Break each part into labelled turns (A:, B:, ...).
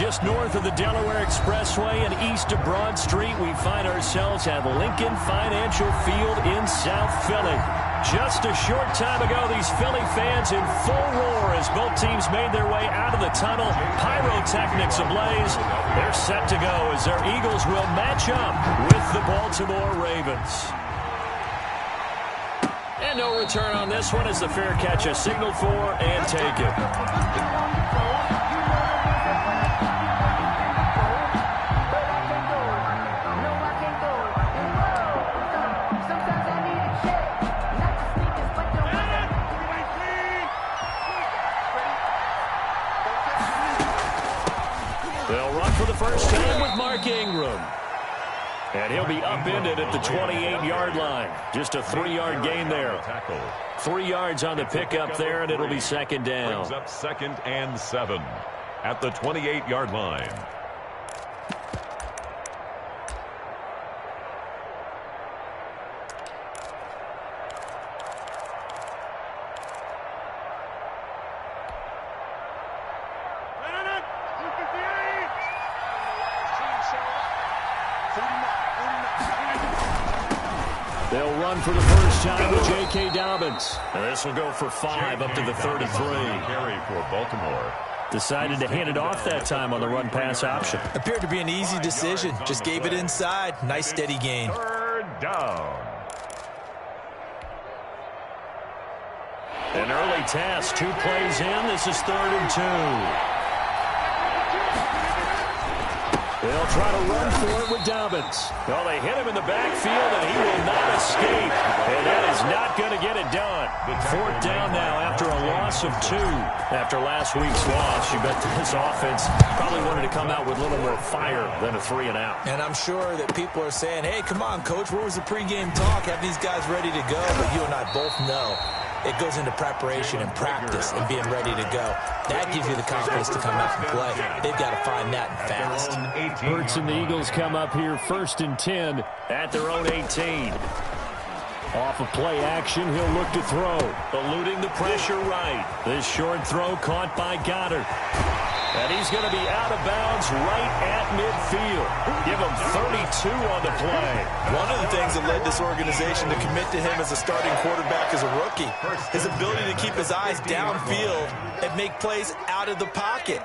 A: Just north of the Delaware Expressway and east of Broad Street, we find ourselves at Lincoln Financial Field in South Philly. Just a short time ago, these Philly fans in full roar as both teams made their way out of the tunnel. Pyrotechnics ablaze. They're set to go as their Eagles will match up with the Baltimore Ravens. And no return on this one as the fair catch is signaled for and taken. They'll run for the first time with Mark Ingram. And he'll be upended at the 28-yard line. Just a 3-yard gain there. 3 yards on the pickup there, and it'll be second down.
B: Brings up 2nd and 7 at the 28-yard line.
A: They'll run for the first time with J.K. Dobbins. And this will go for 5 up to the 33.
B: Carry for Baltimore.
A: Decided to hand it off that time on the run-pass option.
C: Appeared to be an easy decision. Just gave it inside. Nice steady gain.
B: 3rd down.
A: An early task. 2 plays in. This is 3rd and 2. They'll try to run for it with Dobbins. Well, they hit him in the backfield, and he will not escape. And that is not going to get it done. 4th down now after a loss of 2. After last week's loss, you bet this offense probably wanted to come out with a little more fire than a 3 and out.
C: And I'm sure that people are saying, hey, come on, Coach, where was the pregame talk? Have these guys ready to go? But you and I both know it goes into preparation and practice and being ready to go. That gives you the confidence to come out and play. They've got to find that fast.
A: Hurts and the Eagles come up here 1st and 10 at their own 18. Off of play action, he'll look to throw. Eluding the pressure right. This short throw caught by Goddard. And he's going to be out of bounds right at midfield. Give him 32 on the play.
C: One of the things that led this organization to commit to him as a starting quarterback as a rookie, his ability to keep his eyes downfield and make plays out of the pocket.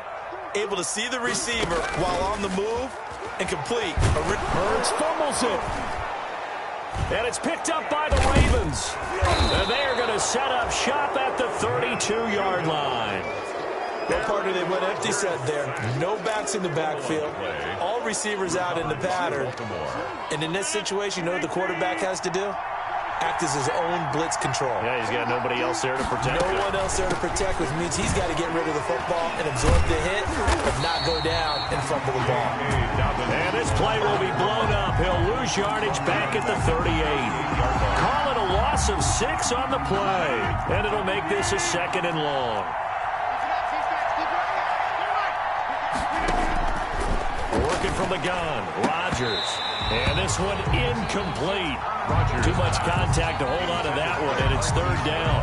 C: Able to see the receiver while on the move and complete.
A: Hurts fumbles it. And it's picked up by the Ravens. And they are going to set up shop at the 32-yard line.
C: Well, partner, they went empty set there. No backs in the backfield. All receivers out in the pattern. And in this situation, you know what the quarterback has to do? Act as his own blitz control.
A: Yeah, he's got nobody else there to protect him.
C: No one else there to protect, which means he's got to get rid of the football and absorb the hit, but not go down and fumble the ball.
A: And this play will be blown up. He'll lose yardage back at the 38. Call it a loss of 6 on the play. And it'll make this a 2nd and long. Working from the gun, Rodgers. And this one incomplete. Too much contact to hold on to that one, and it's 3rd down.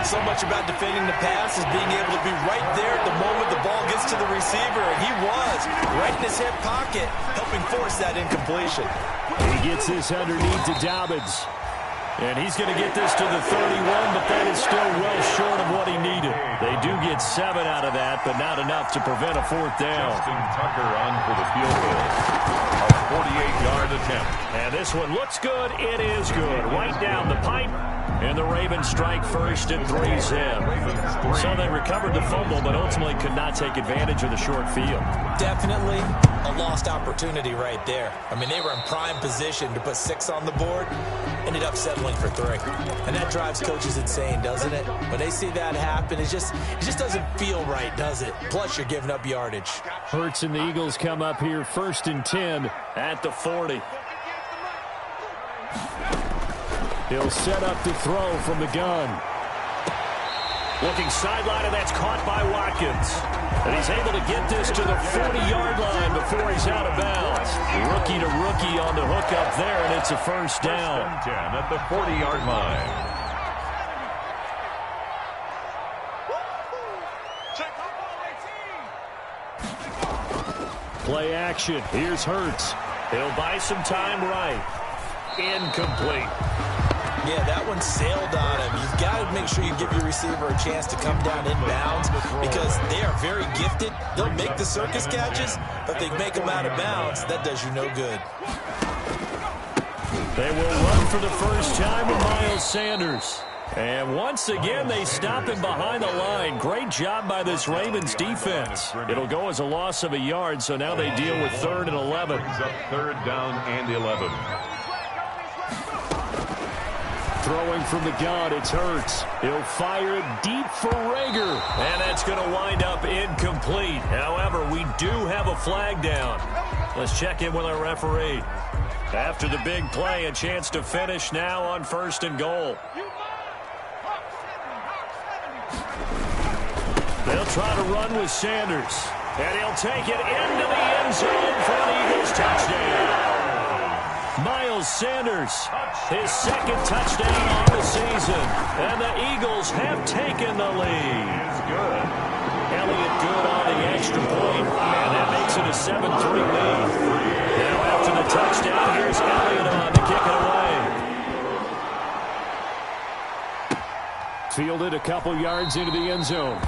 C: So much about defending the pass is being able to be right there at the moment the ball gets to the receiver, and he was right in his hip pocket, helping force that incompletion.
A: He gets this underneath to Dobbins. And he's going to get this to the 31, but that is still well short of what he needed. They do get 7 out of that, but not enough to prevent a 4th down.
B: Justin Tucker on for the field goal. A 48-yard attempt.
A: And this one looks good. It is good. Right down the pipe. And the Ravens strike first and 3 zip. So they recovered the fumble, but ultimately could not take advantage of the short field.
C: Definitely a lost opportunity right there. I mean, they were in prime position to put 6 on the board, ended up settling for 3. And that drives coaches insane, doesn't it? When they see that happen, it just doesn't feel right, does it? Plus, you're giving up yardage.
A: Hurts and the Eagles come up here 1st and 10 at the 40. He'll set up to throw from the gun. Looking sideline, and that's caught by Watkins. And he's able to get this to the 40-yard line before he's out of bounds. Rookie to rookie on the hook up there, and it's a 1st down.
B: 10 at the 40-yard line.
A: Play action. Here's Hurts. He'll buy some time right. Incomplete.
C: Yeah, that one sailed on him. You've got to make sure you give your receiver a chance to come down inbounds because they are very gifted. They'll make the circus catches, but if they make them out of bounds, that does you no good.
A: They will run for the first time with Miles Sanders. And once again, they stop him behind the line. Great job by this Ravens defense. It'll go as a loss of a yard, so now they deal with 3rd and 11.
B: Brings up 3rd down and 11.
A: Throwing from the gun, it's Hurts. He'll fire it deep for Rager. And that's going to wind up incomplete. However, we do have a flag down. Let's check in with our referee. After the big play, a chance to finish now on 1st and goal. They'll try to run with Sanders. And he'll take it into the end zone for an Eagles touchdown. Miles Sanders, his 2nd touchdown on the season. And the Eagles have taken the lead.
B: It's good.
A: Elliott good on the extra point. And that makes it a 7-3 lead. Now after the touchdown, here's Elliott on to kick it away. Fielded a couple yards into the end zone.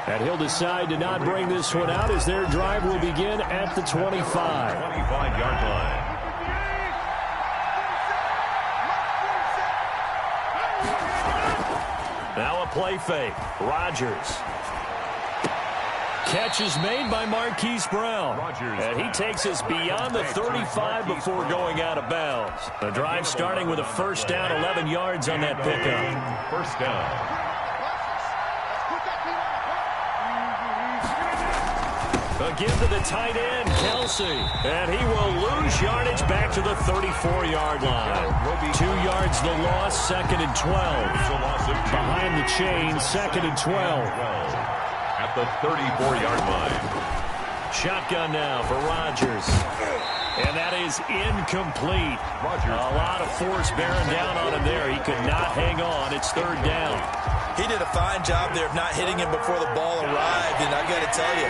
A: And he'll decide to not bring this one out as their drive will begin at the 25.
B: 25-yard line.
A: Now a play fake. Rodgers. Catch is made by Marquise Brown. And he takes us beyond the 35 before going out of bounds. The drive starting with a 1st down, 11 yards on that pickup.
B: 1st down.
A: Give to the tight end, Kelsey. And he will lose yardage back to the 34-yard line. 2 yards the loss, 2nd and 12. Behind the chain, 2nd and 12.
B: At the 34-yard line.
A: Shotgun now for Rodgers. And that is incomplete. A lot of force bearing down on him there. He could not hang on. It's 3rd down.
C: He did a fine job there of not hitting him before the ball arrived, and I got to tell you,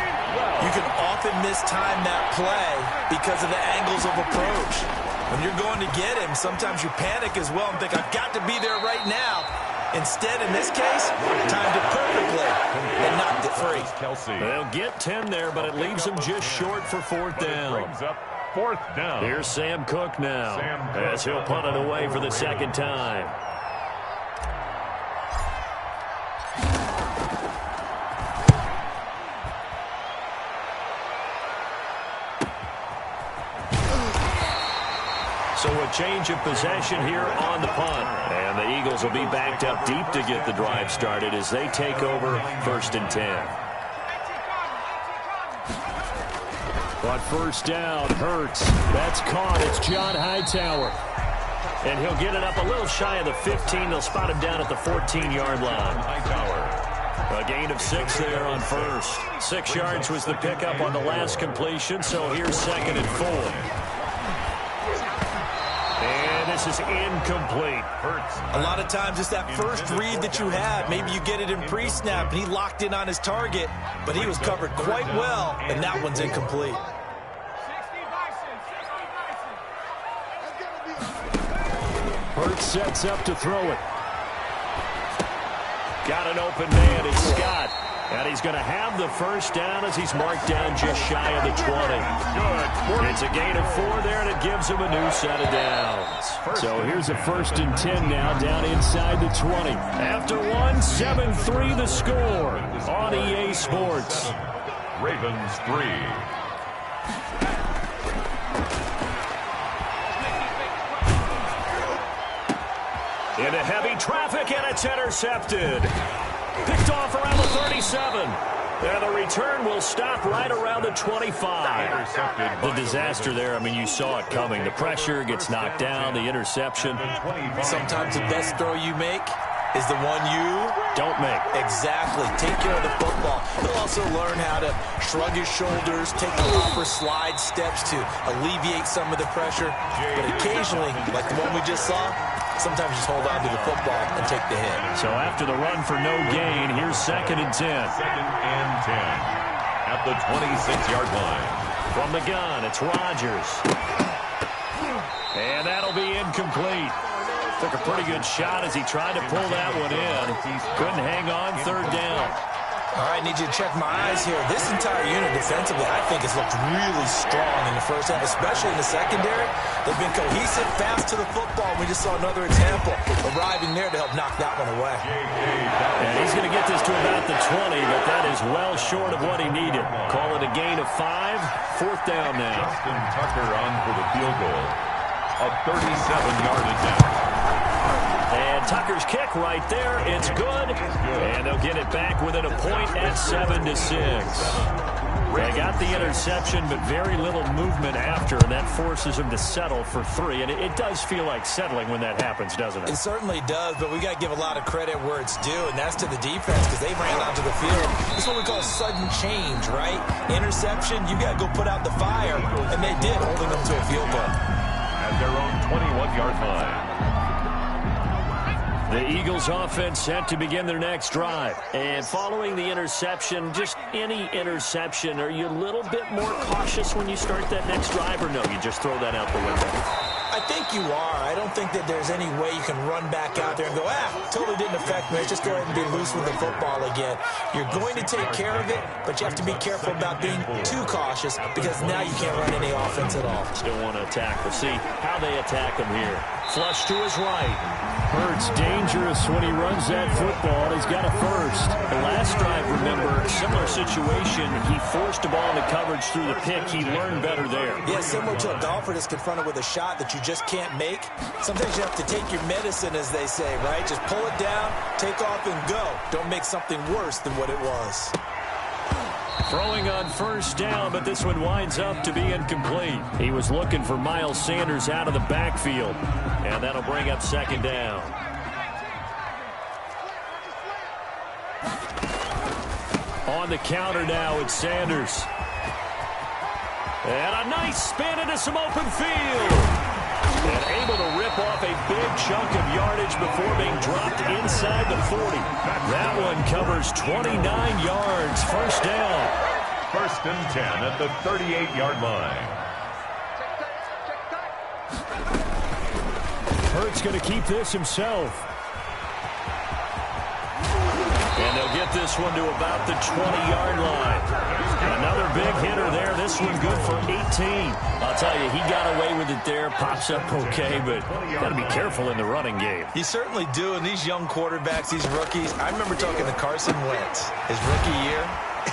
C: you can often mistime that play because of the angles of approach. When you're going to get him, sometimes you panic as well and think, I've got to be there right now. Instead, in this case, timed it perfectly and knocked it free.
A: They'll get 10 there, but it leaves them just short for 4th down.
B: Brings up 4th down.
A: Here's Sam Cook now as he'll punt it away for the 2nd time. So a change of possession here on the punt. And the Eagles will be backed up deep to get the drive started as they take over 1st and 10. But 1st down, Hurts. That's caught. It's John Hightower. And he'll get it up a little shy of the 15. They'll spot him down at the 14-yard line. Hightower. A gain of 6 there on 1st. 6 yards was the pickup on the last completion, so here's 2nd and 4. This is incomplete. Hurts.
C: A lot of times it's that first read that you have. Maybe you get it in pre-snap, and he locked in on his target, but he was covered quite well, and that one's incomplete.
A: Hurts sets up to throw it. Got an open man. It's Scott. And he's going to have the 1st down as he's marked down just shy of the 20. Good. It's a gain of 4 there, and it gives him a new set of downs. So here's a 1st and 10 now down inside the 20. After 7-3 the score on EA Sports.
B: Ravens 3.
A: Into heavy traffic, and it's intercepted. Picked off around the 37. And the return will stop right around the 25. The disaster there, I mean, you saw it coming. The pressure gets knocked down, the interception.
C: Sometimes the best throw you make is the one you
A: don't make.
C: Exactly. Take care of the football. He'll also learn how to shrug his shoulders, take the proper slide steps to alleviate some of the pressure. But occasionally, like the one we just saw, sometimes just hold on to the football and take the hit.
A: So after the run for no gain, here's 2nd and 10.
B: 2nd and 10 at the 26-yard line.
A: From the gun, it's Rodgers. And that'll be incomplete. Took a pretty good shot as he tried to pull that one in. Couldn't hang on, third down.
C: All right, need you to check my eyes here. This entire unit defensively, I think, has looked really strong in the first half, especially in the secondary. They've been cohesive, fast to the football. We just saw another example arriving there to help knock that one away.
A: And he's going to get this to about the 20, but that is well short of what he needed. Call it a gain of 5. Fourth down now.
B: Justin Tucker on for the field goal. A 37-yard attempt.
A: And Tucker's kick right there. It's good. And they'll get it back within a point at 7-6. They got the interception, but very little movement after, and that forces them to settle for 3. And it does feel like settling when that happens, doesn't it?
C: It certainly does, but we got to give a lot of credit where it's due, and that's to the defense because they ran onto the field. This is what we call sudden change, right? Interception, you got to go put out the fire, and they did, holding them to a field goal.
B: At their own 21-yard line.
A: The Eagles offense set to begin their next drive. And following the interception, just any interception, are you a little bit more cautious when you start that next drive, or no, you just throw that out the window?
C: I think you are. I don't think that there's any way you can run back out there and go, totally didn't affect me. Let's just go ahead and be loose with the football again. You're going to take care of it, but you have to be careful about being too cautious because now you can't run any offense at all.
A: Still want to attack. We'll see how they attack him here. Flush to his right. Hurts dangerous when he runs that football. He's got a first. The last drive, remember, similar situation. He forced a ball into coverage through the pick. He learned better there.
C: Yeah, similar to a golfer that's confronted with a shot that you just can't make. Sometimes you have to take your medicine, as they say, right? Just pull it down, take off, and go. Don't make something worse than what it was.
A: Throwing on first down, but this one winds up to be incomplete. He was looking for Miles Sanders out of the backfield, and that'll bring up second down. On the counter now, it's Sanders. And a nice spin into some open field. And able to rip off a big chunk of yardage before being dropped inside the 40. That one covers 29 yards. First down.
B: First and 10 at the 38-yard line.
A: Hurts going to keep this himself. And they'll get this one to about the 20-yard line. Another big hitter there. This one good for 18. I'll tell you, he got away with it there. Pops up okay, but got to be careful in the running game.
C: You certainly do. And these young quarterbacks, these rookies, I remember talking to Carson Wentz his rookie year,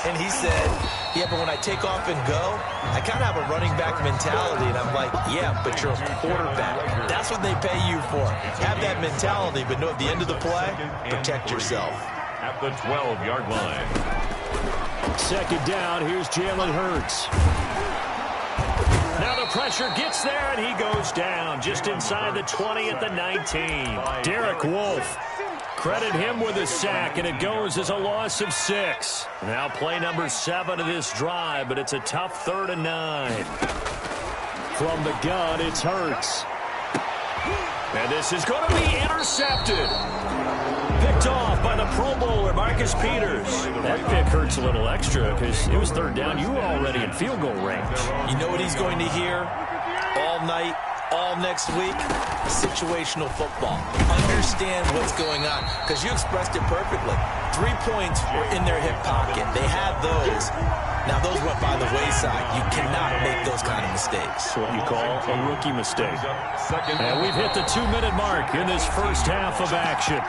C: and he said, yeah, but when I take off and go, I kind of have a running back mentality. And I'm like, yeah, but you're a quarterback. That's what they pay you for. Have that mentality, but know at the end of the play, protect yourself.
B: At the 12-yard line.
A: Second down, here's Jalen Hurts. Now the pressure gets there, and he goes down just inside the 20 at the 19. Derek Wolfe. Credit him with a sack, and it goes as a loss of 6. Now play number 7 of this drive, but it's a tough 3rd and 9. From the gun, it's Hurts. And this is going to be intercepted. Picked off by the Pro Bowler, Marcus Peters. That pick hurts a little extra because it was 3rd down. You were already in field goal range.
C: You know what he's going to hear all night, all next week? Situational football. Understand what's going on because you expressed it perfectly. 3 points were in their hip pocket. They had those. Now, those went by the wayside. You cannot make those kind of mistakes.
A: That's what you call a rookie mistake. And we've hit the 2-minute mark in this first half of action.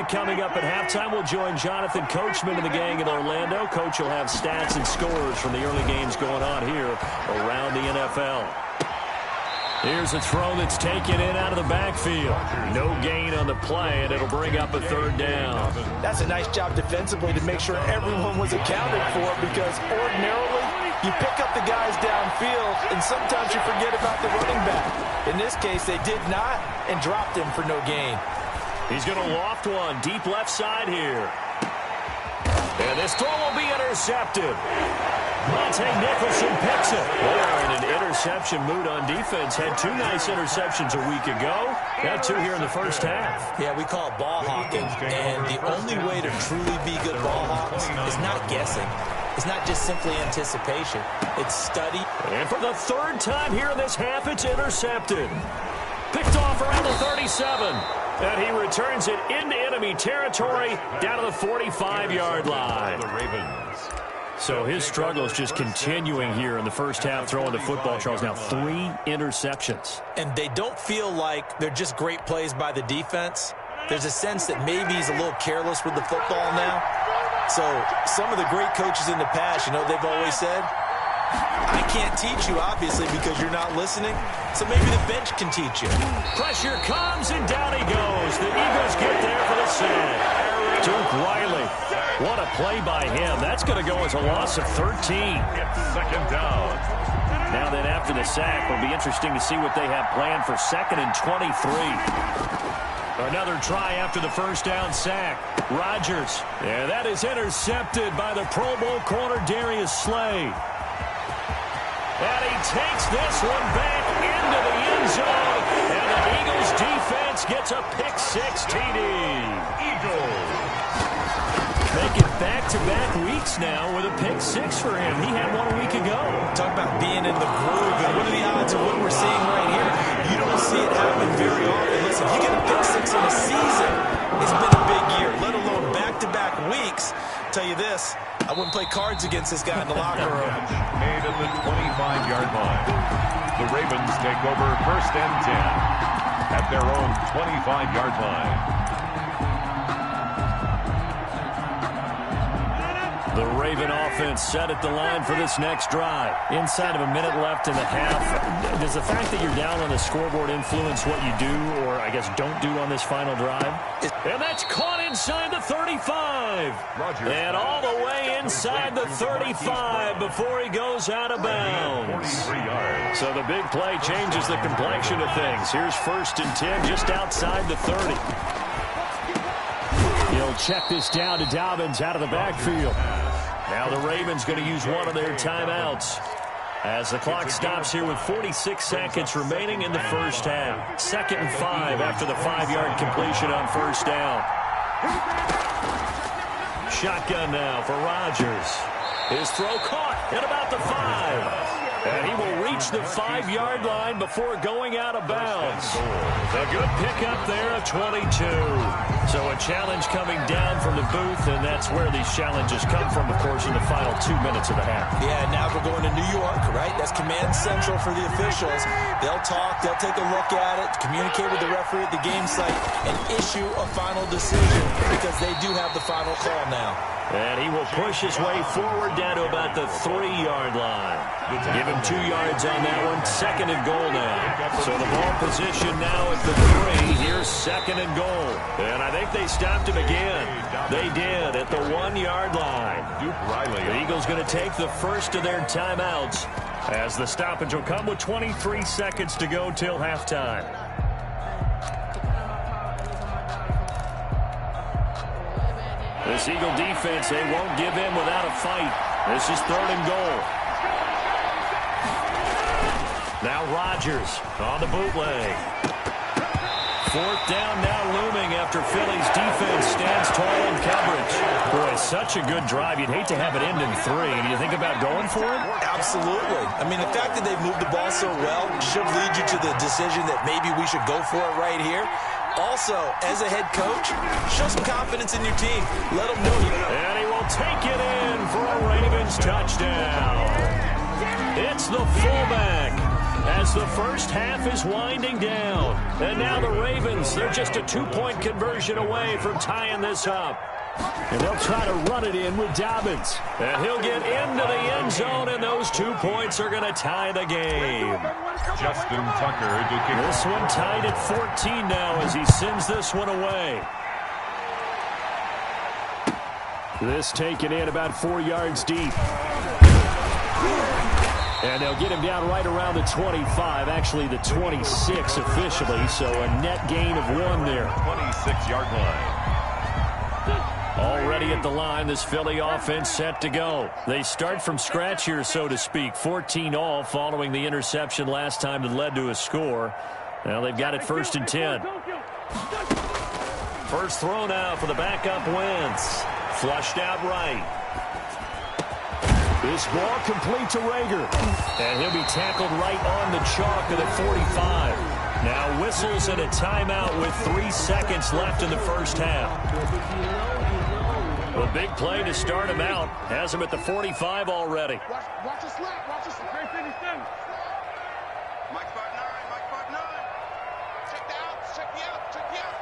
A: Coming up at halftime, we'll join Jonathan Coachman and the gang in Orlando. Coach will have stats and scores from the early games going on here around the NFL. Here's a throw that's taken in out of the backfield. No gain on the play, and it'll bring up a 3rd down.
C: That's a nice job defensively to make sure everyone was accounted for because ordinarily you pick up the guys downfield, and sometimes you forget about the running back. In this case, they did not and dropped him for no gain.
A: He's going to loft one deep left side here. And this throw will be intercepted. Nicholson picks it. They're in an interception mood on defense. Had 2 nice interceptions a week ago. Got 2 here in the first half.
C: Yeah, we call it ball hawking. And the only way to truly be good ball hawks is not guessing. It's not just simply anticipation. It's study.
A: And for the 3rd time here in this half, it's intercepted. Picked off around the 37. And he returns it into enemy territory down to the 45-yard line.
B: The Ravens.
A: So his struggle is just continuing here in the first half, throwing the football, Charles. Now 3 interceptions.
C: And they don't feel like they're just great plays by the defense. There's a sense that maybe he's a little careless with the football now. So some of the great coaches in the past, you know, they've always said, I can't teach you, obviously, because you're not listening. So maybe the bench can teach you.
A: Pressure comes, and down he goes. The Eagles get there for the sack. Duke Riley. What a play by him. That's going to go as a loss of 13.
B: It's 2nd down.
A: Now then, after the sack, it'll be interesting to see what they have planned for 2nd and 23. Another try after the first down sack. Rodgers. Yeah, that is intercepted by the Pro Bowl corner Darius Slay. And he takes this one back into the end zone. And the Eagles defense gets a pick-6 TD.
B: Eagles.
A: Make it back-to-back weeks now with a pick-6 for him. He had one a week ago.
C: Talk about being in the groove. And what are the odds of what we're seeing right here? You don't see it happen very often. Listen, if you get a pick-6 in a season, it's been a big year, let alone back-to-back weeks. I'll tell you this, I wouldn't play cards against this guy in the locker room.
B: Made at the 25-yard line. The Ravens take over 1st and 10 at their own 25-yard line.
A: The Raven offense set at the line for this next drive. Inside of a minute left in the half. Does the fact that you're down on the scoreboard influence what you do, or I guess don't do on this final drive? And that's caught inside the 35. And all the way inside the 35 before he goes out of bounds. So the big play changes the complexion of things. Here's 1st and 10 just outside the 30. He'll check this down to Dobbins out of the backfield. Now the Ravens going to use one of their timeouts as the clock stops here with 46 seconds remaining in the first half. 2nd and 5 after the 5-yard completion on 1st down. Shotgun now for Rodgers. His throw caught at about the 5. And he will reach the 5-yard line before going out of bounds. A good pickup there of 22. So a challenge coming down from the booth, and that's where these challenges come from, of course, in the final 2 minutes of the half.
C: Yeah, now we're going to New York, right? That's command central for the officials. They'll talk, they'll take a look at it, communicate with the referee at the game site, and issue a final decision because they do have the final call now.
A: And he will push his way forward down to about the 3-yard line. Give him 2 yards on that one. 2nd and goal now. So the ball position now at the 3. Here's 2nd and goal. And I think they stopped him again. They did at the 1-yard line.
B: Duke Riley.
A: The Eagles going to take the first of their timeouts as the stoppage will come with 23 seconds to go till halftime. This Eagle defense, they won't give in without a fight. This is 3rd and goal. Now Rodgers on the bootleg. 4th down now looming after Philly's defense stands tall in coverage. Boy, such a good drive. You'd hate to have it end in 3. Do you think about going for it?
C: Absolutely. I mean, the fact that they've moved the ball so well should lead you to the decision that maybe we should go for it right here. Also, as a head coach, show some confidence in your team. Let them know you.
A: And he will take it in for a Ravens touchdown. It's the fullback as the first half is winding down. And now the Ravens, they're just a 2-point conversion away from tying this up. And they'll try to run it in with Dobbins. And he'll get into the end zone, and those 2 points are going to tie the game.
B: Justin Tucker to kick.
A: This one tied at 14 now as he sends this one away. This taken in about 4 yards deep. And they'll get him down right around the 25, actually the 26 officially, so a net gain of 1 there.
B: 26-yard line.
A: Already at the line, this Philly offense set to go. They start from scratch here, so to speak. 14-all following the interception last time that led to a score. Now they've got it 1st and 10. First throw now for the backup Wentz. Flushed out right. This ball complete to Rager. And he'll be tackled right on the chalk at the 45. Now whistles and a timeout with 3 seconds left in the first half. A big play to start him out. Has him at the 45 already.
D: Watch the slack. Watch the slack. Mike 5'9", Mike 5'9". Check the outs, check the outs, check the outs.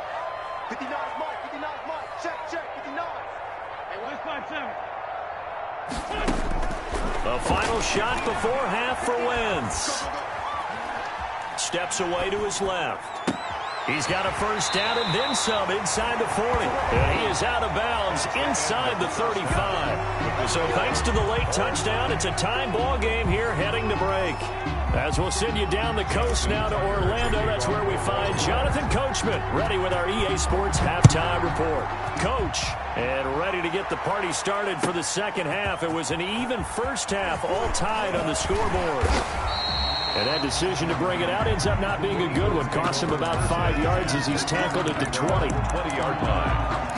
D: 59's Mike, 59's Mike. Check, 59. Hey, what's 5'7"?
A: A final shot before half for Wentz. Steps away to his left. He's got a first down and then some inside the 40. And he is out of bounds inside the 35. So thanks to the late touchdown, it's a tie ball game here heading to break. As we'll send you down the coast now to Orlando, that's where we find Jonathan Coachman ready with our EA Sports halftime report. Coach, and ready to get the party started for the second half. It was an even first half, all tied on the scoreboard. And that decision to bring it out ends up not being a good one. Costs him about 5 yards as he's tackled at the 20.
B: 20-yard line.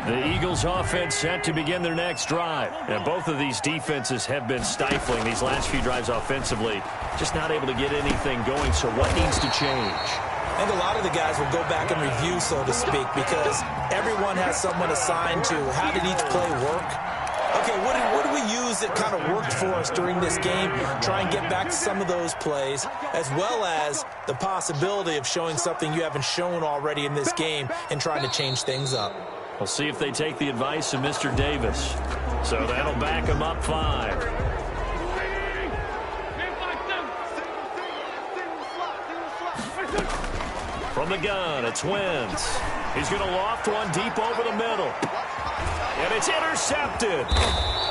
A: The Eagles offense set to begin their next drive. And both of these defenses have been stifling these last few drives offensively. Just not able to get anything going. So what needs to change?
C: And a lot of the guys will go back and review, so to speak, because everyone has someone assigned to how did each play work. Okay, what do we use that kind of worked for us during this game? Try and get back to some of those plays, as well as the possibility of showing something you haven't shown already in this game and trying to change things up.
A: We'll see if they take the advice of Mr. Davis. So that'll back him up 5. From the gun, it's Wentz. He's going to loft one deep over the middle. And it's intercepted.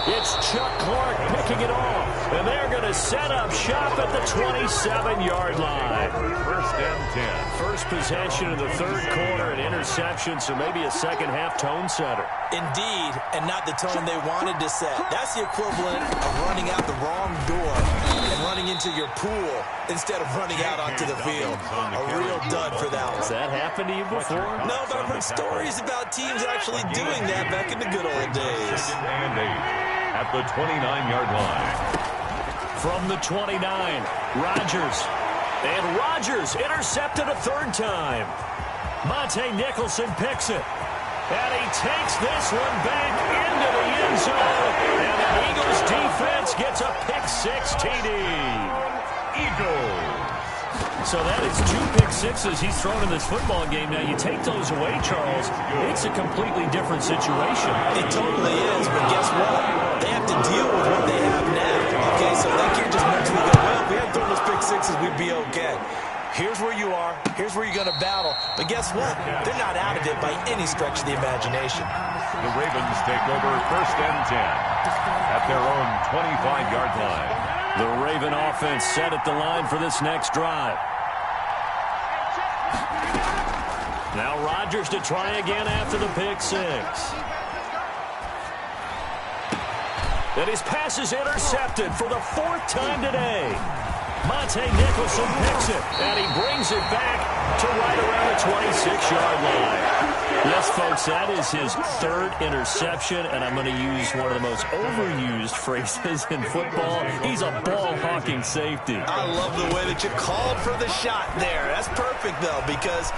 A: It's Chuck Clark picking it off. And they're going to set up shop at the 27-yard line.
B: First and 10.
A: First possession of the third quarter, an interception, so maybe a second-half tone setter.
C: Indeed, and not the tone they wanted to set. That's the equivalent of running out the wrong door and running into your pool instead of running out onto the field. A real dud for that one.
A: Has that happened to you before?
C: No, but I've heard stories about teams actually doing that back in the good old days.
B: Second and 8 at the 29-yard line.
A: From the 29, Rodgers. And Rodgers intercepted a third time. Monte Nicholson picks it. And he takes this one back into the end zone. And the Eagles defense gets a pick-6 TD.
B: Eagles.
A: So that is 2 pick-6s he's thrown in this football game. Now, you take those away, Charles, it's a completely different situation.
C: It totally is, but guess what? They have to deal with what they have now. Okay, so they can't just mentally go, well, if we hadn't thrown those pick-6s, we'd be okay. Here's where you are. Here's where you're going to battle. But guess what? They're not out of it by any stretch of the imagination.
B: The Ravens take over first and 10 at their own 25-yard line.
A: The Raven offense set at the line for this next drive. Now Rodgers to try again after the pick-6. And his pass is intercepted for the 4th time today. Monte Nicholson picks it, and he brings it back to right around the 26-yard line. Yes, folks, that is his 3rd interception, and I'm going to use one of the most overused phrases in football. He's a ball-hawking safety.
C: I love the way that you called for the shot there. That's perfect, though, because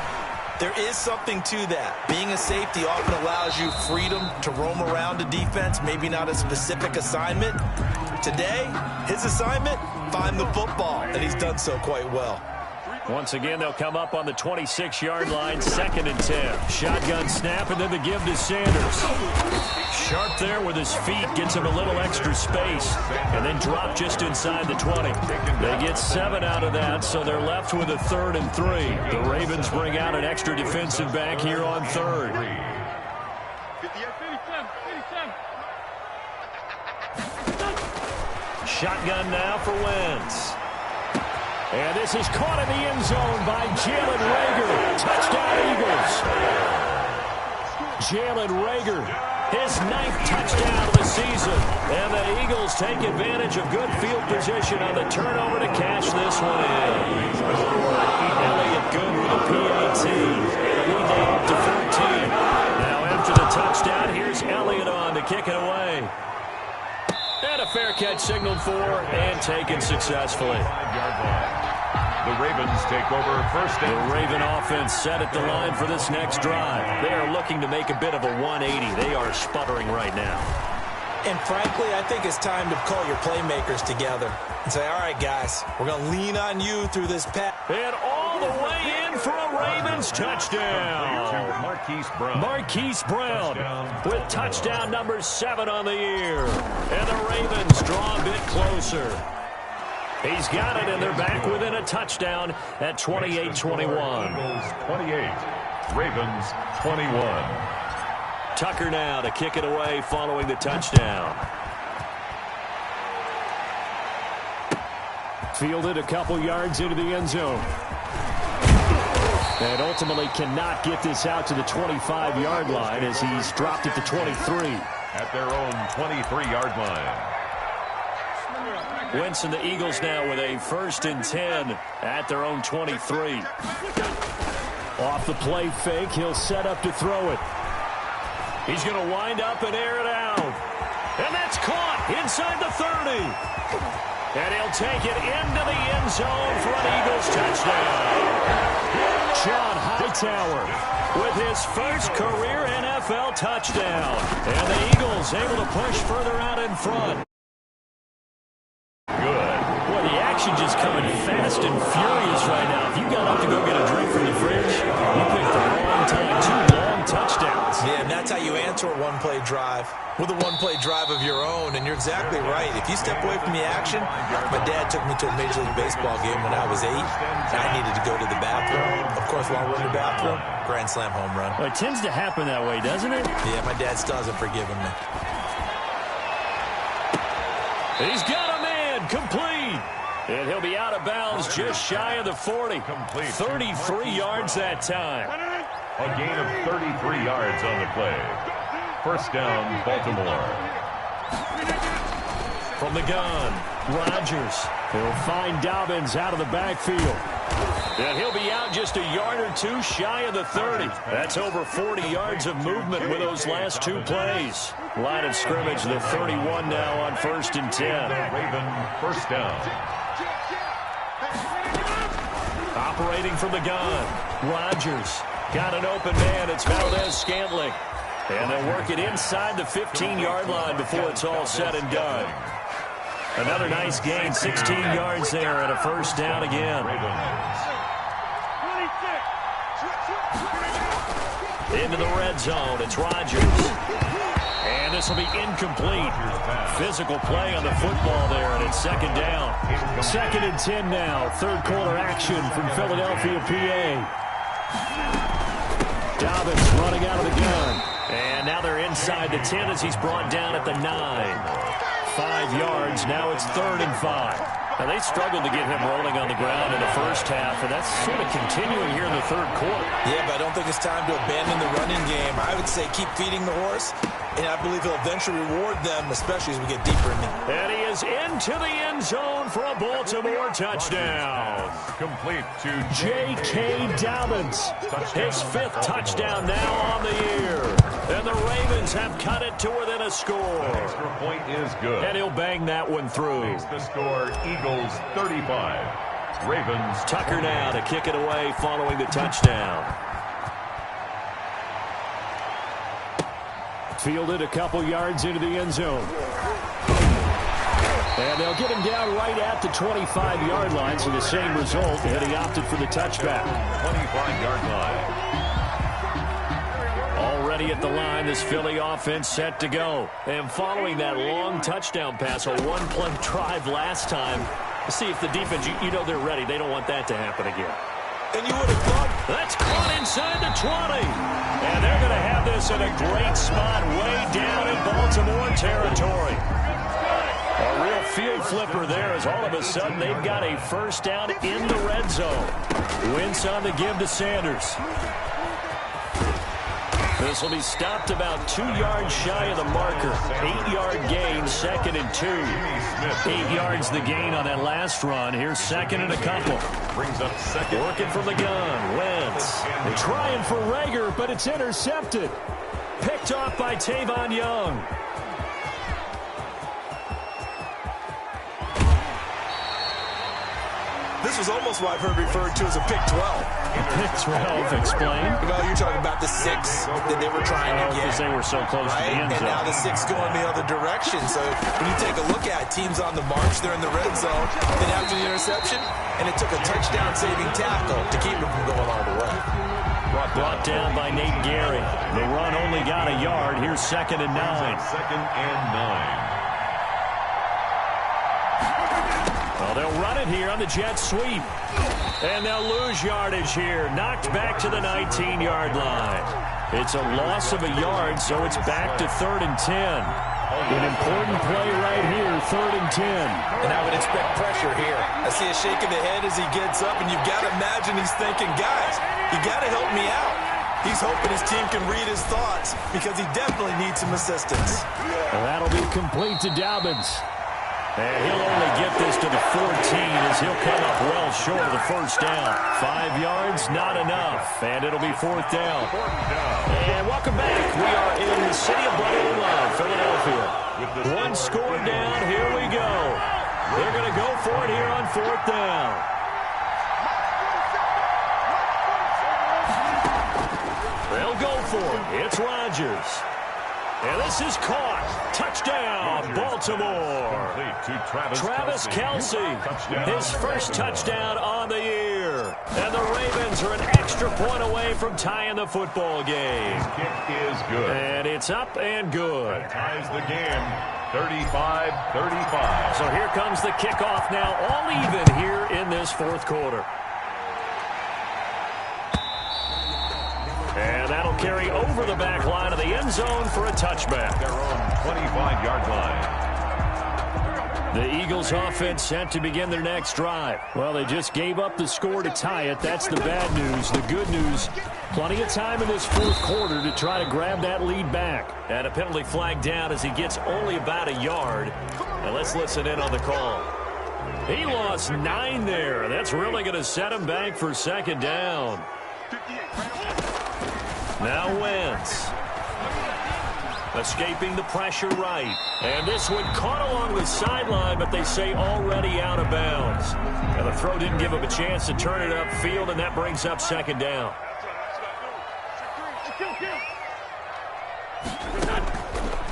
C: there is something to that. Being a safety often allows you freedom to roam around a defense, maybe not a specific assignment. Today, his assignment, find the football, and he's done so quite well.
A: Once again, they'll come up on the 26-yard line, 2nd and 10. Shotgun snap, and then the give to Sanders. Sharp there with his feet, gets him a little extra space, and then drop just inside the 20. They get 7 out of that, so they're left with a 3rd and 3. The Ravens bring out an extra defensive back here on 3rd. Shotgun now for Wentz. And this is caught in the end zone by Jalen Reagor. Touchdown, Eagles. Jalen Reagor, his 9th touchdown of the season. And the Eagles take advantage of good field position on the turnover to cash this one in. Elliott good with a PAT. Lead now up to 14. Now after the touchdown, here's Elliott on to kick it away. And a fair catch signaled for and taken successfully.
B: The Ravens take over first and
A: the Raven offense set at the line for this next drive. They are looking to make a bit of a 180. They are sputtering right now.
C: And frankly, I think it's time to call your playmakers together and say, all right, guys, we're going to lean on you through this pass.
A: And all the way in for a Ravens touchdown. Marquise Brown with touchdown number 7 on the year. And the Ravens draw a bit closer. He's got it, and they're back within a touchdown at 28-21.
B: 28, Ravens 21.
A: Tucker now to kick it away following the touchdown. Fielded a couple yards into the end zone. And ultimately cannot get this out to the 25-yard line as he's dropped it to 23.
B: At their own 23-yard line.
A: Wentz and the Eagles now with a 1st and 10 at their own 23. Off the play fake, he'll set up to throw it. He's going to wind up and air it out. And that's caught inside the 30. And he'll take it into the end zone for an Eagles touchdown. John Hightower with his first career NFL touchdown. And the Eagles able to push further out in front.
B: Good.
A: Boy, the action just coming fast and furious right now. If you got up to go get a drink from the fridge, you picked the wrong time. 2 long touchdowns.
C: Yeah, and that's how you answer a one-play drive with a one-play drive of your own. And you're exactly right. If you step away from the action, my dad took me to a Major League Baseball game when I was 8. And I needed to go to the bathroom. Of course, while we're in the bathroom, grand slam home run.
A: Well, it tends to happen that way, doesn't it?
C: Yeah, my dad still hasn't forgiven me.
A: He's got a man complete. And he'll be out of bounds just shy of the 40.
B: Complete.
A: 33 yards that time.
B: A gain of 33 yards on the play. First down, Baltimore.
A: From the gun, Rodgers. He'll find Dobbins out of the backfield. And he'll be out just a yard or 2 shy of the 30. That's over 40 yards of movement with those last 2 plays. Line of scrimmage, the 31 now on 1st and 10.
B: Raven, first down.
A: Operating from the gun, Rodgers. Got an open man. It's Valdez-Scantling. And they'll work it inside the 15-yard line before it's all said and done. Another nice gain, 16 yards there, and a first down again. Into the red zone, it's Rodgers. And this will be incomplete. Physical play on the football there, and it's 2nd down. 2nd and 10 now, 3rd quarter action from Philadelphia, PA. Dobbins running out of the gun. And now they're inside the 10 as he's brought down at the 9. 5 yards. Now it's 3rd and 5. Now, they struggled to get him rolling on the ground in the first half, and that's sort of continuing here in the 3rd quarter.
C: Yeah, but I don't think it's time to abandon the running game. I would say keep feeding the horse, and I believe he'll eventually reward them, especially as we get deeper in the...
A: And he is into the end zone for a Baltimore touchdown.
B: Complete to
A: J.K. Dobbins. His 5th touchdown now on the year. And the Ravens have cut it to within a score.
B: An extra point is good.
A: And he'll bang that one through.
B: Makes the score Eagles 35. Ravens.
A: Tucker now to kick it away following the touchdown. Fielded a couple yards into the end zone. And they'll get him down right at the 25-yard line, so the same result, and he opted for the touchback.
B: 25-yard line.
A: Already at the line, this Philly offense set to go. And following that long touchdown pass, a one-play drive last time, see if the defense, you know they're ready. They don't want that to happen again.
C: And you would have thought...
A: That's caught inside the 20. And they're going to have this in a great spot way down in Baltimore territory. A real field flipper there as all of a sudden they've got a first down in the red zone. Wentz on the give to Sanders. This will be stopped about 2 yards shy of the marker. 8-yard gain, 2nd and 2. 8 yards the gain on that last run. Here's 2nd and a couple.
B: Brings up second.
A: Working from the gun. Wentz trying for Rager, but it's intercepted. Picked off by Tavon Young.
C: This was almost what I've heard referred to as a pick 12.
A: Pick 12, explain.
C: Well, you're talking about the 6 that they were trying to get.
A: Because they were so close to the end zone.
C: And now the 6 going the other direction. So when you take a look at teams on the march, they're in the red zone. Then after the interception, and it took a touchdown-saving tackle to keep it from going all the way.
A: Brought down by Nate Gary. The run only got a yard. Here's 2nd and 9.
B: 2nd and 9.
A: Well, they'll run it here on the jet sweep. And they'll lose yardage here. Knocked back to the 19-yard line. It's a loss of a yard, so it's back to 3rd and 10. An important play right here, 3rd and 10.
C: And I would expect pressure here. I see a shake of the head as he gets up, and you've got to imagine he's thinking, guys, you got to help me out. He's hoping his team can read his thoughts because he definitely needs some assistance.
A: Well, that'll be complete to Dobbins. And he'll only get this to the 14 as he'll come up well short of the first down. 5 yards, not enough. And it'll be 4th down. And welcome back. We are in the city of brotherly love, Philadelphia. 1 score down. Here we go. They're going to go for it here on 4th down. They'll go for it. It's Rodgers. And this is caught. Touchdown, Baltimore. Travis Kelce, his first touchdown on the year. And the Ravens are an extra point away from tying the football game.
B: Kick is good.
A: And it's up and good.
B: That ties the game, 35-35.
A: So here comes the kickoff now, all even here in this 4th quarter. And that'll carry over the back line of the end zone for a touchback.
B: Their own 25-yard line.
A: The Eagles offense set to begin their next drive. Well, they just gave up the score to tie it. That's the bad news. The good news, plenty of time in this 4th quarter to try to grab that lead back. And a penalty flag down as he gets only about a yard. And let's listen in on the call. He lost 9 there. That's really going to set him back for 2nd down. Now Wentz. Escaping the pressure right. And this one caught along the sideline, but they say already out of bounds. And the throw didn't give him a chance to turn it upfield, and that brings up 2nd down.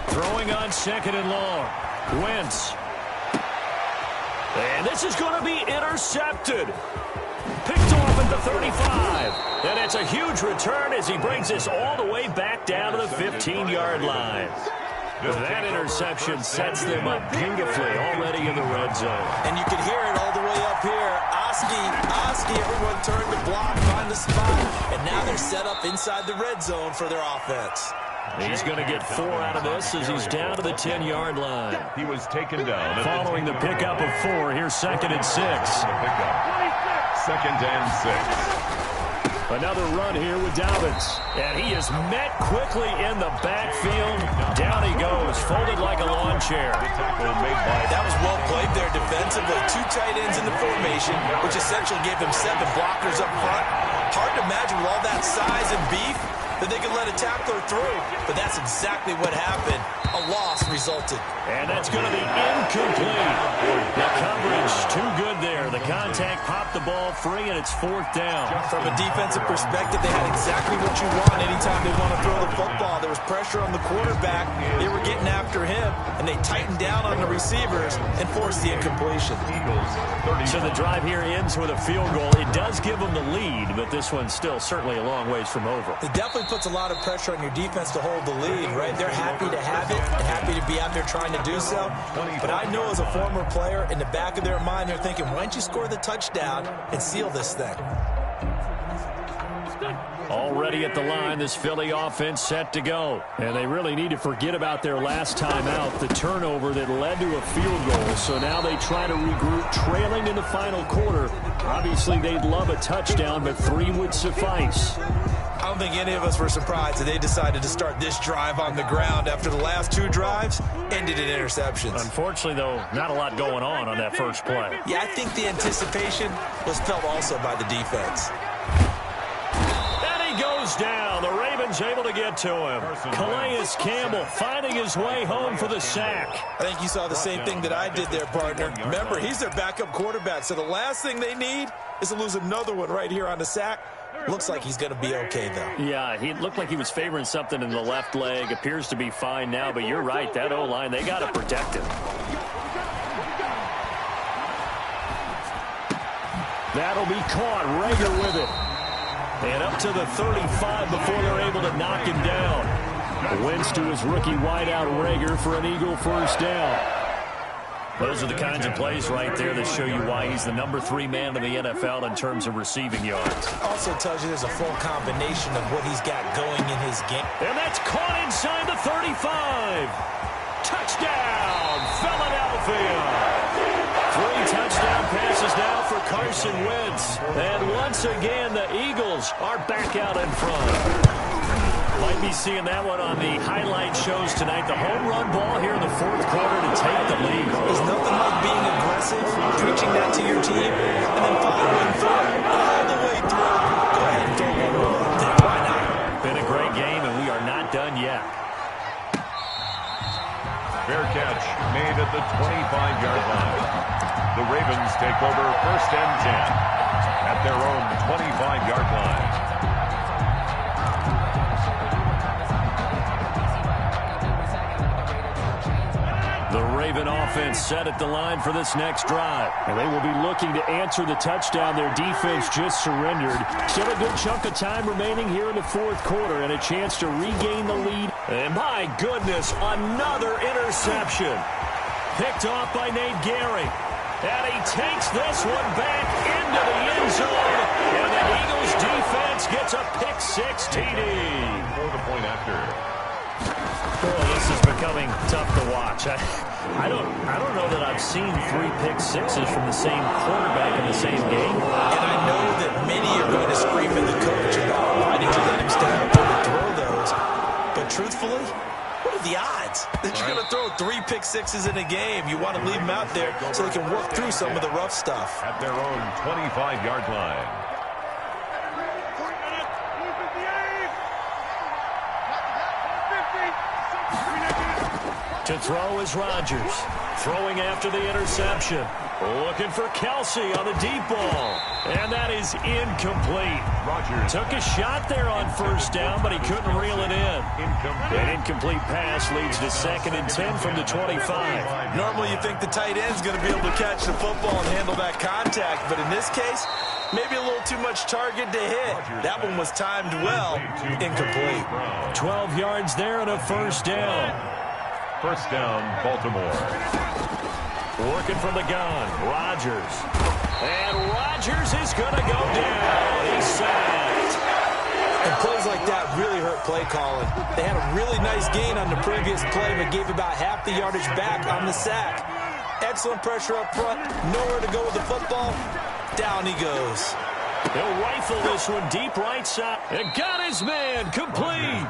A: Throwing on 2nd and long. Wentz. And this is going to be intercepted. Picked off at the 35. And it's a huge return as he brings this all the way back down to the 15-yard line. That interception sets them up beautifully already in the red zone.
C: And you can hear it all the way up here. Oski, everyone turned to block, find the spot. And now they're set up inside the red zone for their offense.
A: He's going to get 4 out of this as he's down to the 10-yard line.
B: He was taken down.
A: Following the pickup of 4, here's 2nd and 6.
B: 2nd and 6.
A: Another run here with Dobbins. And he is met quickly in the backfield. Down he goes, folded like a lawn chair.
C: That was well played there defensively. 2 tight ends in the formation, which essentially gave them 7 blockers up front. Hard to imagine with all that size and beef that they could let a tackler through. But that's exactly what happened. A loss resulted.
A: And that's going to be incomplete. The coverage too good there. The contact popped the ball free, and it's 4th down.
C: From a defensive perspective, they had exactly what you want anytime they want to throw the football. There was pressure on the quarterback. They were getting after him, and they tightened down on the receivers and forced the incompletion.
A: So the drive here ends with a field goal. It does give them the lead, but this one's still certainly a long ways from over.
C: It definitely puts a lot of pressure on your defense to hold the lead, right? They're happy to have it and happy to be out there trying to do so. But I know as a former player, in the back of their mind, they're thinking, why don't you score the touchdown and seal this thing?
A: Already at the line, this Philly offense set to go. And they really need to forget about their last time out, the turnover that led to a field goal. So now they try to regroup, trailing in the final quarter. Obviously, they'd love a touchdown, but 3 would suffice.
C: I don't think any of us were surprised that they decided to start this drive on the ground after the last 2 drives ended in interceptions.
A: Unfortunately, though, not a lot going on that first play.
C: Yeah, I think the anticipation was felt also by the defense.
A: And he goes down. The Ravens able to get to him. Calais Campbell finding his way home for the sack.
C: I think you saw the same thing that I did there, partner. Remember, he's their backup quarterback, so the last thing they need is to lose another one right here on the sack. Looks like he's going to be okay, though.
A: Yeah, he looked like he was favoring something in the left leg. Appears to be fine now, but you're right. That O-line, they got to protect him. That'll be caught. Rager with it. And up to the 35 before they're able to knock him down. Wins to his rookie wideout Rager for an Eagle first down. Those are the kinds of plays right there that show you why he's the number 3 man in the NFL in terms of receiving yards.
C: Also tells you there's a full combination of what he's got going in his game.
A: And that's caught inside the 35. Touchdown, Philadelphia. 3 touchdown passes now for Carson Wentz. And once again, the Eagles are back out in front. Might be seeing that one on the highlight shows tonight. The home run ball here in the 4th quarter to take the lead.
C: There's nothing like being aggressive, preaching that to your team, and then following through all the way through. Go ahead and throw one more up there. Why not?
A: Been a great game, and we are not done yet.
B: Fair catch made at the 25-yard line. The Ravens take over 1st and 10 at their own 25-yard line.
A: The Raven offense set at the line for this next drive. And they will be looking to answer the touchdown their defense just surrendered. Still a good chunk of time remaining here in the 4th quarter and a chance to regain the lead. And my goodness, another interception. Picked off by Nate Gehring. And he takes this one back into the end zone. And the Eagles defense gets a pick-6 TD.
B: For the point after.
A: Oh, this is becoming tough to watch. I don't know that I've seen 3 pick-6s from the same quarterback in the same game.
C: And I know that many are going to scream at the coach about why did you let him stand up there to throw those. But truthfully, what are the odds that you're going to throw 3 pick-6s in a game? You want to leave them out there so they can work through some of the rough stuff.
B: At their own 25-yard line.
A: To throw is Rodgers. Throwing after the interception. Looking for Kelsey on the deep ball. And that is incomplete.
B: Rodgers
A: took a shot there on 1st down, but he couldn't reel it in. An incomplete pass leads to 2nd and 10 from the 25.
C: Normally you think the tight end's going to be able to catch the football and handle that contact, but in this case, maybe a little too much target to hit. That one was timed well. Incomplete.
A: 12 yards there and a 1st down.
B: 1st down, Baltimore.
A: Working from the gun, Rodgers. And Rodgers is going to go down. He's sacked.
C: And plays like that really hurt play calling. They had a really nice gain on the previous play, but gave about half the yardage back on the sack. Excellent pressure up front. Nowhere to go with the football. Down he goes.
A: He'll rifle this one deep right side. And got his man complete.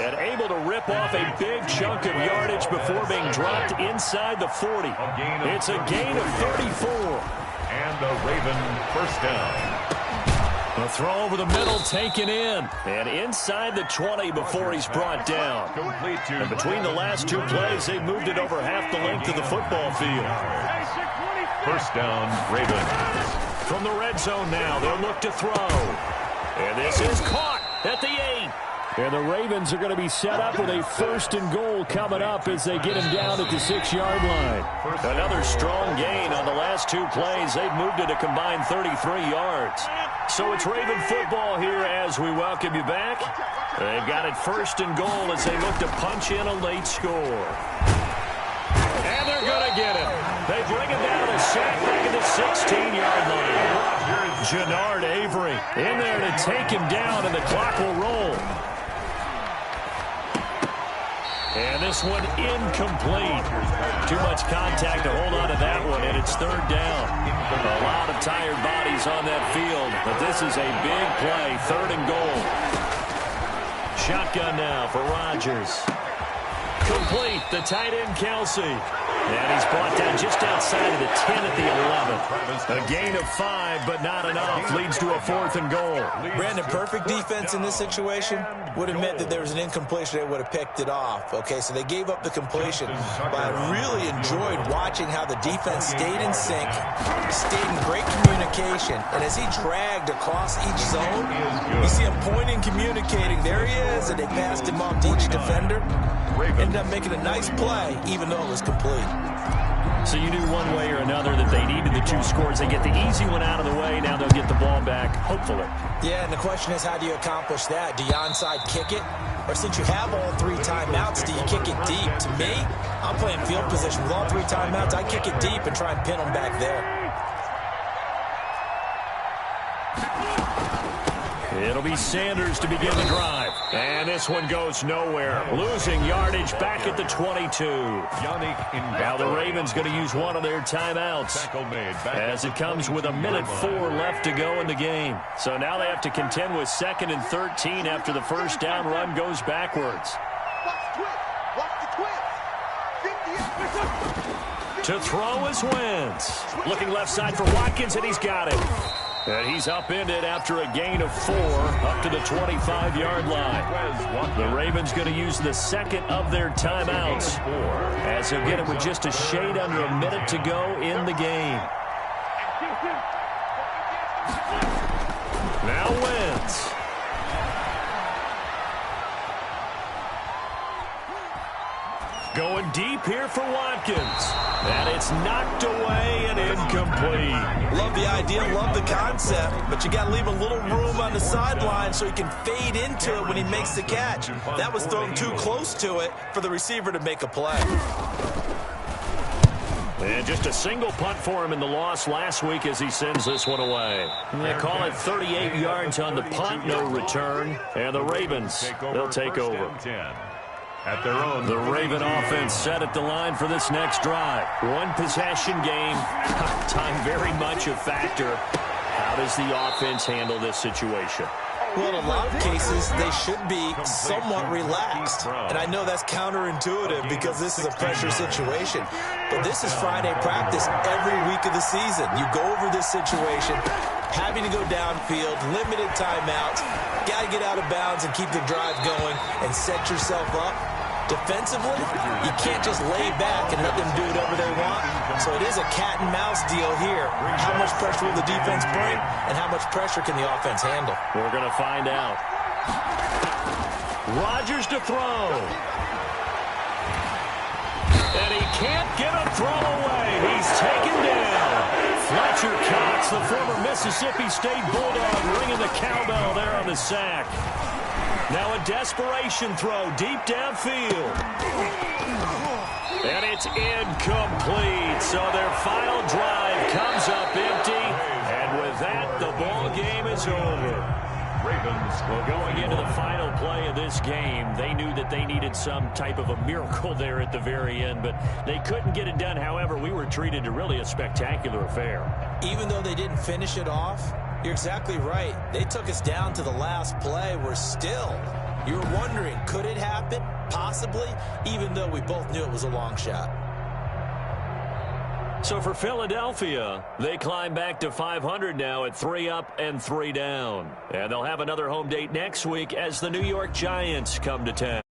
A: And able to rip off a big chunk of yardage before being dropped inside the 40. It's a gain of 34.
B: And a Raven 1st down.
A: A throw over the middle taken in. And inside the 20 before he's brought down. And between the last 2 plays, they've moved it over half the length of the football field.
B: 1st down, Ravens.
A: From the red zone now, they'll look to throw. And this is caught at the 8. And the Ravens are going to be set up with a 1st and goal coming up as they get him down at the 6-yard line. Another strong gain on the last 2 plays. They've moved it a combined 33 yards. So it's Raven football here as we welcome you back. They've got it 1st and goal as they look to punch in a late score. And they're going to get it. They bring him down a sack back at the 16-yard line. Jannard Avery in there to take him down, and the clock will roll. And this one incomplete. Too much contact to hold on to that one, and it's third down. A lot of tired bodies on that field, but this is a big play, third and goal. Shotgun now for Rodgers. Complete, the tight end Kelsey. And he's brought down just outside of the 10 at the 11. A gain of 5, but not enough. Leads to a 4th and goal.
C: Brandon, perfect defense in this situation would have meant that there was an incompletion. They would have picked it off. Okay, so they gave up the completion. But I really enjoyed watching how the defense stayed in sync, stayed in great communication. And as he dragged across each zone, you see him pointing, communicating. There he is, and they passed him off to each defender. Ended up making a nice play, even though it was complete.
A: So you knew one way or another that they needed the 2 scores. They get the easy one out of the way. Now they'll get the ball back, hopefully.
C: Yeah, and the question is, how do you accomplish that? Do you onside kick it? Or since you have all 3 timeouts, do you kick it deep? To me, I'm playing field position with all 3 timeouts. I kick it deep and try and pin them back there.
A: It'll be Sanders to begin the drive. And this one goes nowhere. Losing yardage back at the 22. Now the Ravens going to use one of their timeouts as it comes with 1:04 left to go in the game. So now they have to contend with 2nd and 13 after the first down run goes backwards. To throw is Wentz. Looking left side for Watkins, and he's got it. And he's upended after a gain of 4 up to the 25-yard line. The Ravens going to use the 2nd of their timeouts as he'll get it with just a shade under a minute to go in the game. Now Wentz. Going deep here for Watkins. And it's knocked away and incomplete.
C: Love the idea, love the concept, but you got to leave a little room on the sideline so he can fade into it when he makes the catch. That was thrown too close to it for the receiver to make a play.
A: And just a single punt for him in the loss last week as he sends this one away. They call it 38 yards on the punt, no return. And the Ravens, they'll take over.
B: At their own.
A: The Raven offense set at the line for this next drive. One possession game. Time very much a factor. How does the offense handle this situation?
C: Well, in a lot of cases, they should be somewhat relaxed. And I know that's counterintuitive because this is a pressure situation. But this is Friday practice every week of the season. You go over this situation, having to go downfield, limited timeouts, got to get out of bounds and keep the drive going and set yourself up. Defensively, you can't just lay back and let them do whatever they want. So it is a cat and mouse deal here. How much pressure will the defense bring, and how much pressure can the offense handle?
A: We're going to find out. Rodgers to throw. And he can't get a throw away. He's taken down. Fletcher Cox, the former Mississippi State Bulldog, ringing the cowbell there on the sack. Now a desperation throw deep downfield. And it's incomplete. So their final drive comes up empty. And with that, the ball game is over. Well, going into the final play of this game, they knew that they needed some type of a miracle there at the very end, but they couldn't get it done. However, we were treated to really a spectacular affair.
C: Even though they didn't finish it off, you're exactly right. They took us down to the last play. We're still, you were wondering, could it happen? Possibly, even though we both knew it was a long shot.
A: So for Philadelphia, they climb back to 500 now at 3 up and 3 down. And they'll have another home date next week as the New York Giants come to town.